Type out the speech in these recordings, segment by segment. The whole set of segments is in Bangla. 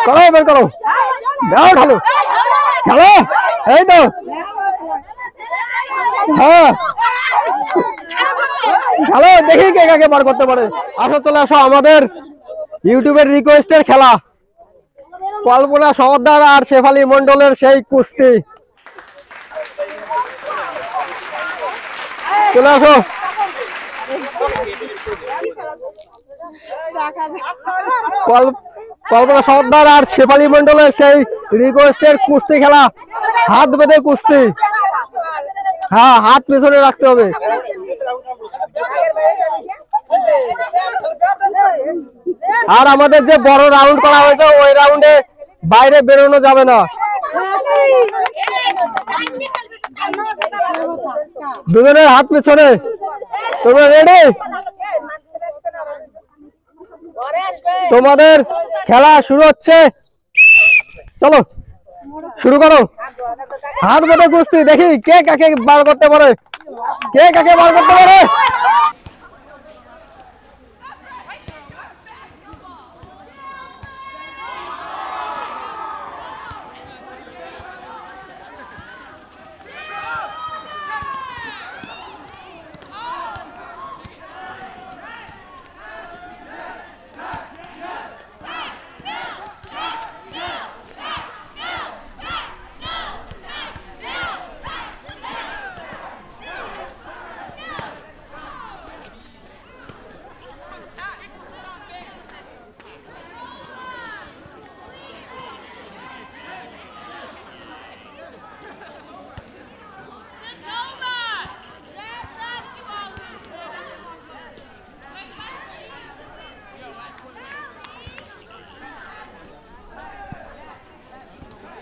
করো বের করো, দাও ঢালো, খেলো, এই তো, হ্যাঁ খেলো, দেখি কে কাকে বার করতে পারে। আসো চলে আসো, আমাদের ইউটিউবের রিকোয়েস্টের খেলা, কল্পনা সওদার আর শেফালী মন্ডলের সেই কুস্তি। চলে আসো, কল্পনা সওদার আর শেফালী মন্ডলের সেই রিকোয়েস্টের কুস্তি খেলা, হাত বেঁধে কুস্তি। হ্যাঁ, হাত পেছনে রাখতে হবে। আর আমাদের যে বড় রাউন্ড করা হয়েছে, ওই রাউন্ডে বাইরে বেরোনো যাবে না। দুজনের হাত পেছনে। তোমরা রেডি? তোমাদের খেলা শুরু হচ্ছে, চলো শুরু করো। হাত বেঁধে কুস্তি, দেখি কে কাকে বার করতে পারে, কে কাকে বার করতে পারে।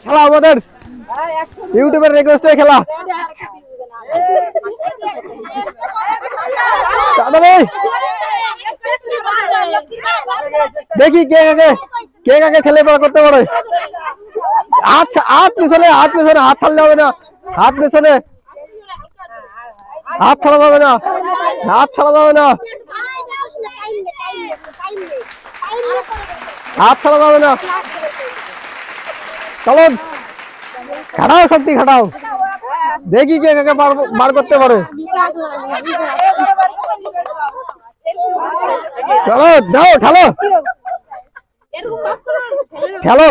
খেলা আমাদের ইউটিউবের রিকোয়েস্টে খেলা। দেখি কে কাকে খেলে করতে পারে। হাত পিছনে, হাত পিছনে, হাত ছাড়লে হবে না, হাত পিছনে, হাত ছাড়া যাবে না, হাত ছাড়া যাবে না, হাত ছাড়া যাবে না। চলো খাটাও, শক্তি খাটাও, দেখি কে কাকে বার করতে পারে। চলো দাও, ঢালো, খেলো,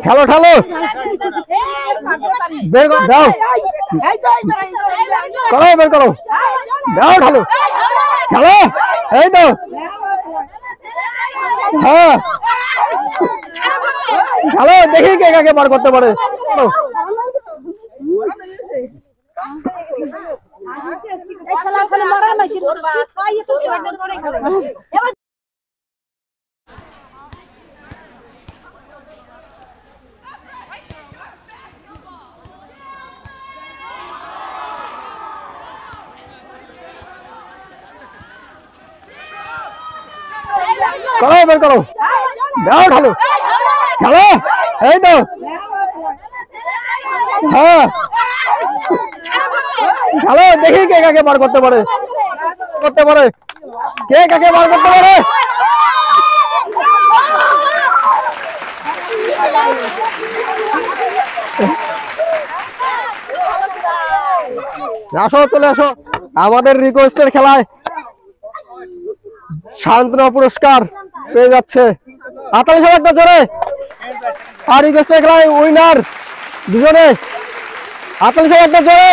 খেলো, ঠেলো, বের দাও, করো বের করো, দাও ঢালো, খেলো, এই তো, হ্যাঁ খেলো, দেখি কে কাকে বার করতে পারে। করো বের করো, দাও ঢালো, খেলো, এই তো, হ্যাঁ খেলো, দেখি কে কাকে বার করতে পারে, কে কাকে বার করতে পারে। আসো চলে আসো, আমাদের রিকোয়েস্টের খেলায় সান্ত্বনা পুরস্কার পেয়ে যাচ্ছে 48,000 টাকা জোরে। আর রিকোয়েস্টের খেলায় উইনার দুজনে 48,000 টাকা জোরে।